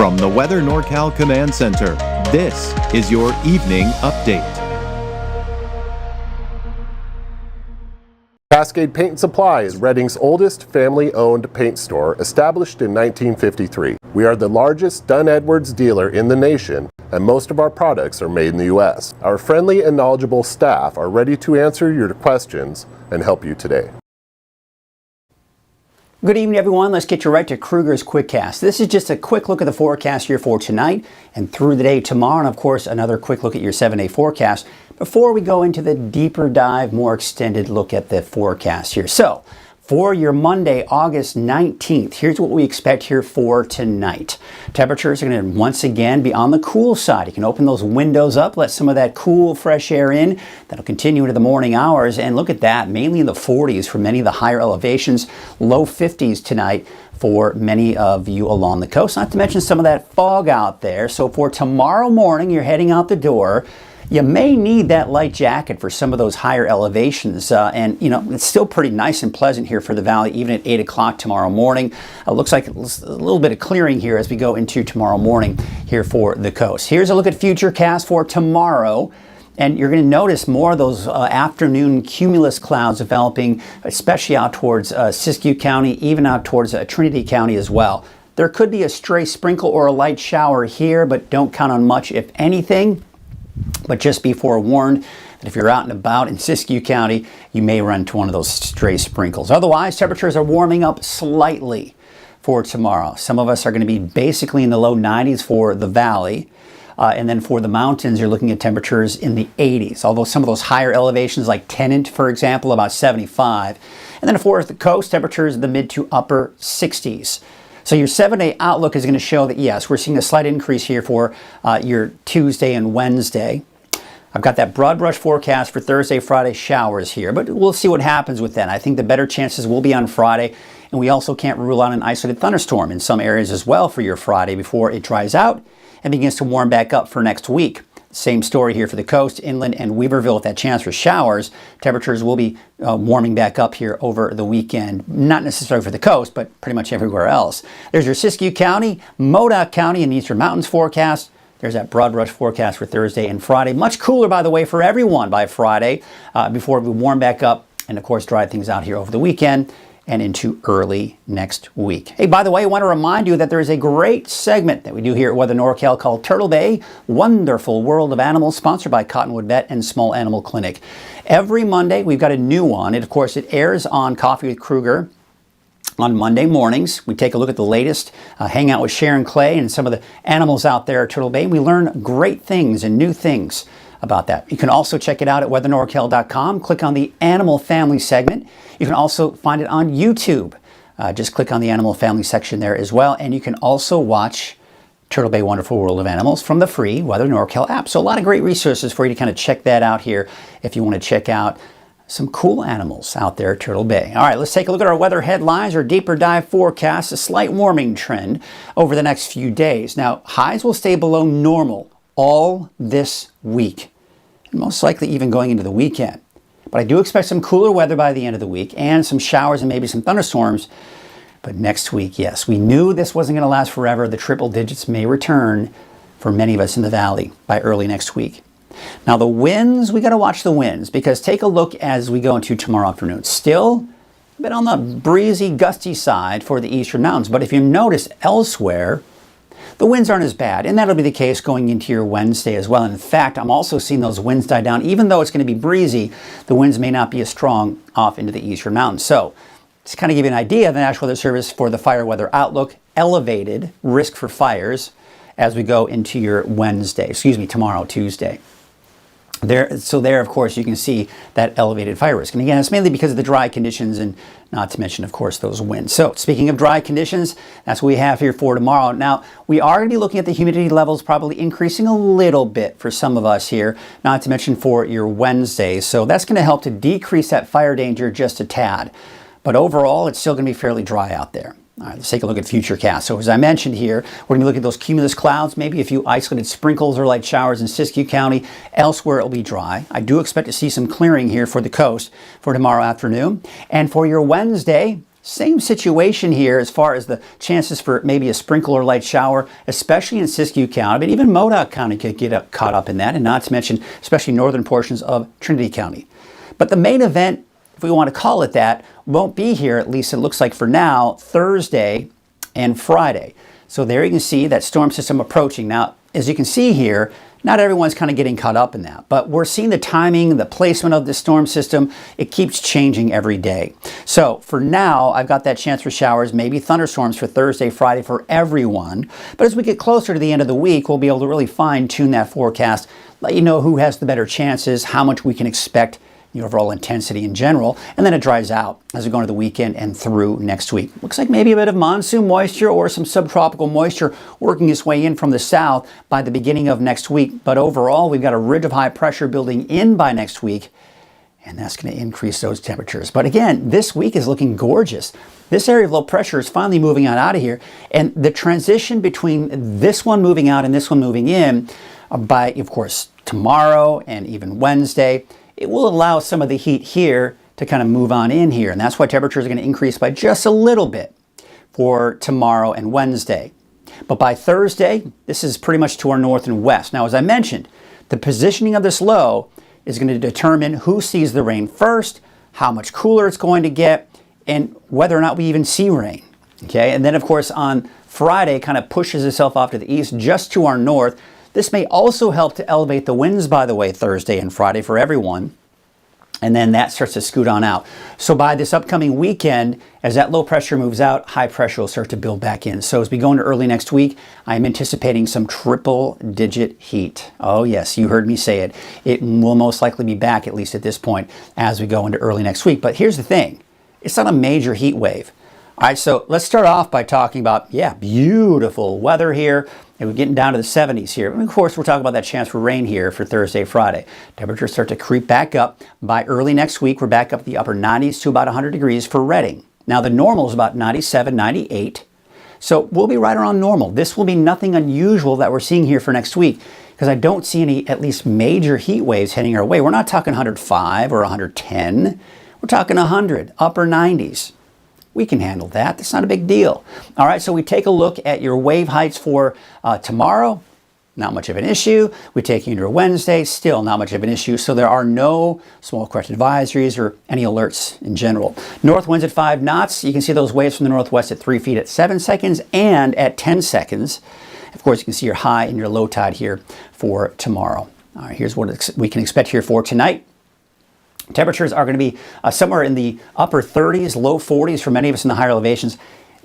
From the Weather NorCal Command Center, this is your Evening Update. Cascade Paint & Supply is Reading's oldest family-owned paint store, established in 1953. We are the largest Dunn Edwards dealer in the nation, and most of our products are made in the U.S. Our friendly and knowledgeable staff are ready to answer your questions and help you today. Good evening, everyone. Let's get you right to Kruger's Quickcast. This is just a quick look at the forecast here for tonight and through the day tomorrow, and of course another quick look at your 7-day forecast before we go into the deeper dive, more extended look at the forecast here. So, for your Monday, August 19th, here's what we expect here for tonight. Temperatures are going to once again be on the cool side. You can open those windows up, let some of that cool, fresh air in. That'll continue into the morning hours. And look at that, mainly in the 40s for many of the higher elevations, low 50s tonight for many of you along the coast. Not to mention some of that fog out there. So for tomorrow morning, you're heading out the door. You may need that light jacket for some of those higher elevations, and you know it's still pretty nice and pleasant here for the valley, even at 8 o'clock tomorrow morning. Looks like a little bit of clearing here as we go into tomorrow morning here for the coast. Here's a look at Futurecast for tomorrow, and you're going to notice more of those afternoon cumulus clouds developing, especially out towards Siskiyou County, even out towards Trinity County as well. There could be a stray sprinkle or a light shower here, but don't count on much, if anything. But just be forewarned that if you're out and about in Siskiyou County, you may run into one of those stray sprinkles. Otherwise, temperatures are warming up slightly for tomorrow. Some of us are going to be basically in the low 90s for the valley. And then for the mountains, you're looking at temperatures in the 80s. Although some of those higher elevations like Tennant, for example, about 75. And then for the coast, temperatures in the mid to upper 60s. So your 7-day outlook is going to show that, yes, we're seeing a slight increase here for your Tuesday and Wednesday. I've got that broad brush forecast for Thursday, Friday showers here, but we'll see what happens with that. I think the better chances will be on Friday, and we also can't rule out an isolated thunderstorm in some areas as well for your Friday before it dries out and begins to warm back up for next week. Same story here for the coast, inland, and Weaverville with that chance for showers. Temperatures will be warming back up here over the weekend. Not necessarily for the coast, but pretty much everywhere else. There's your Siskiyou County, Modoc County, and Eastern Mountains forecast. There's that broad brush forecast for Thursday and Friday. Much cooler, by the way, for everyone by Friday before we warm back up and, of course, dry things out here over the weekend and into early next week. Hey, by the way, I want to remind you that there is a great segment that we do here at Weather NorCal called Turtle Bay, Wonderful World of Animals, sponsored by Cottonwood Vet and Small Animal Clinic. Every Monday, we've got a new one. And of course, it airs on Coffee with Kruger on Monday mornings. We take a look at the latest, hang out with Sharon Clay and some of the animals out there at Turtle Bay. And we learn great things and new things about that. You can also check it out at weathernorcal.com. Click on the Animal Family segment. You can also find it on YouTube. Just click on the Animal Family section there as well. And you can also watch Turtle Bay Wonderful World of Animals from the free Weather NorCal app. So a lot of great resources for you to kind of check that out here if you want to check out some cool animals out there at Turtle Bay. All right, let's take a look at our weather headlines, our deeper dive forecast, a slight warming trend over the next few days. Now, highs will stay below normal all this week, and most likely even going into the weekend. But I do expect some cooler weather by the end of the week and some showers and maybe some thunderstorms. But next week, yes, we knew this wasn't going to last forever. The triple digits may return for many of us in the valley by early next week. Now the winds, we got to watch the winds because take a look as we go into tomorrow afternoon. Still a bit on the breezy, gusty side for the eastern mountains. But if you notice elsewhere, the winds aren't as bad, and that'll be the case going into your Wednesday as well. And in fact, I'm also seeing those winds die down. Even though it's going to be breezy, the winds may not be as strong off into the eastern mountains. So, just kind of give you an idea of the National Weather Service for the fire weather outlook, elevated risk for fires as we go into your tomorrow, Tuesday. There, of course, you can see that elevated fire risk. And again, it's mainly because of the dry conditions and not to mention, of course, those winds. So speaking of dry conditions, that's what we have here for tomorrow. Now, we are going to be looking at the humidity levels probably increasing a little bit for some of us here, not to mention for your Wednesday. So that's going to help to decrease that fire danger just a tad. But overall, it's still going to be fairly dry out there. All right, let's take a look at Futurecast. So as I mentioned here, we're going to look at those cumulus clouds, maybe a few isolated sprinkles or light showers in Siskiyou County. Elsewhere, it'll be dry. I do expect to see some clearing here for the coast for tomorrow afternoon. And for your Wednesday, Same situation here as far as the chances for maybe a sprinkle or light shower, especially in Siskiyou County, but even Modoc County could get caught up in that, and not to mention especially northern portions of Trinity County. But the main event, if we want to call it that, won't be here, at least it looks like for now, Thursday and Friday. So there you can see that storm system approaching. Now, as you can see here, not everyone's kind of getting caught up in that, but we're seeing the timing, the placement of the storm system. It keeps changing every day. So for now, I've got that chance for showers, maybe thunderstorms for Thursday, Friday for everyone. But as we get closer to the end of the week, we'll be able to really fine tune that forecast, let you know who has the better chances, how much we can expect, the overall intensity in general, and then it dries out as we go into the weekend and through next week. Looks like maybe a bit of monsoon moisture or some subtropical moisture working its way in from the south by the beginning of next week. But overall, we've got a ridge of high pressure building in by next week, and that's going to increase those temperatures. But again, this week is looking gorgeous. This area of low pressure is finally moving out of here, and the transition between this one moving out and this one moving in by, of course, tomorrow and even Wednesday, it will allow some of the heat here to kind of move on in here. And that's why temperatures are going to increase by just a little bit for tomorrow and Wednesday. But by Thursday, this is pretty much to our north and west. Now, as I mentioned, the positioning of this low is going to determine who sees the rain first, how much cooler it's going to get, and whether or not we even see rain. Okay, and then of course on Friday, kind of pushes itself off to the east just to our north. This may also help to elevate the winds, by the way, Thursday and Friday for everyone. And then that starts to scoot on out. So by this upcoming weekend, as that low pressure moves out, high pressure will start to build back in. So as we go into early next week, I'm anticipating some triple-digit heat. Oh yes, you heard me say it. It will most likely be back, at least at this point, as we go into early next week. But here's the thing. It's not a major heat wave. All right, so let's start off by talking about, beautiful weather here. And we're getting down to the 70s here. And of course, we're talking about that chance for rain here for Thursday, Friday. Temperatures start to creep back up. By early next week, we're back up to the upper 90s to about 100 degrees for Redding. Now, the normal is about 97, 98. So we'll be right around normal. This will be nothing unusual that we're seeing here for next week, because I don't see any, at least major heat waves heading our way. We're not talking 105 or 110. We're talking 100, upper 90s. We can handle that. That's not a big deal. All right, so we take a look at your wave heights for tomorrow. Not much of an issue. We take you into Wednesday. Still not much of an issue. So there are no small craft advisories or any alerts in general. North winds at 5 knots. You can see those waves from the northwest at 3 feet at 7 seconds and at 10 seconds. Of course, you can see your high and your low tide here for tomorrow. All right, here's what we can expect here for tonight. Temperatures are going to be somewhere in the upper 30s, low 40s for many of us in the higher elevations.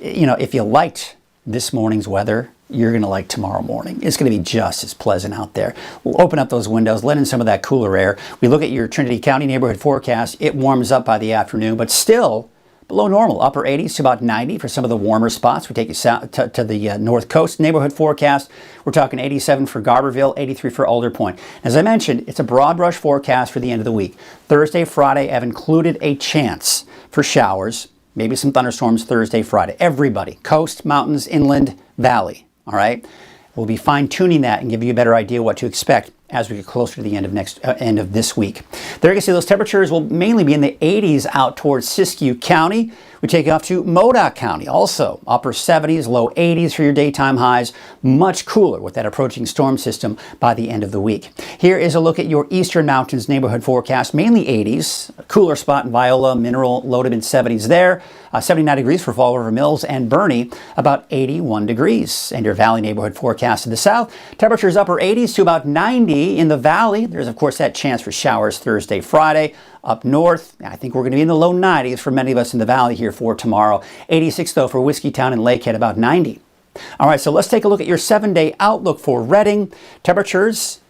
You know, if you liked this morning's weather, you're going to like tomorrow morning. It's going to be just as pleasant out there. We'll open up those windows, let in some of that cooler air. We look at your Trinity County neighborhood forecast. It warms up by the afternoon, but still below normal, upper 80s to about 90 for some of the warmer spots. We take you south to the North Coast neighborhood forecast. We're talking 87 for Garberville, 83 for Alder Point. As I mentioned, it's a broad brush forecast for the end of the week. Thursday, Friday, I've included a chance for showers, maybe some thunderstorms Thursday, Friday. Everybody, coast, mountains, inland, valley, all right? We'll be fine-tuning that and give you a better idea what to expect as we get closer to the end of this week. There you can see those temperatures will mainly be in the 80s out towards Siskiyou County. We take it off to Modoc County, also upper 70s, low 80s for your daytime highs. Much cooler with that approaching storm system by the end of the week. Here is a look at your Eastern Mountains neighborhood forecast, mainly 80s. A cooler spot in Viola, Mineral, low to mid 70s there. 79 degrees for Fall River Mills and Bernie, about 81 degrees. And your valley neighborhood forecast in the south, temperatures upper 80s to about 90 in the valley. There's of course that chance for showers Thursday, Friday. Up north, I think we're going to be in the low 90s for many of us in the valley here for tomorrow. 86 though for Whiskeytown and Lakehead, about 90. All right, so let's take a look at your 7-day outlook for Redding. Temperatures,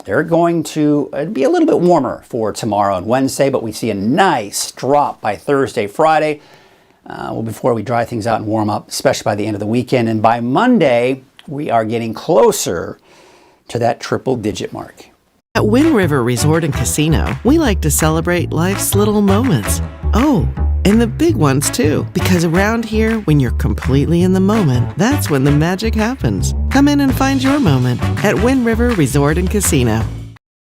they're going to be a little bit warmer for tomorrow and Wednesday, but we see a nice drop by Thursday, Friday. Before we dry things out and warm up, especially by the end of the weekend. And by Monday, we are getting closer to that triple-digit mark. At Wind River Resort and Casino, we like to celebrate life's little moments. Oh, and the big ones too. Because around here, when you're completely in the moment, that's when the magic happens. Come in and find your moment at Wind River Resort and Casino.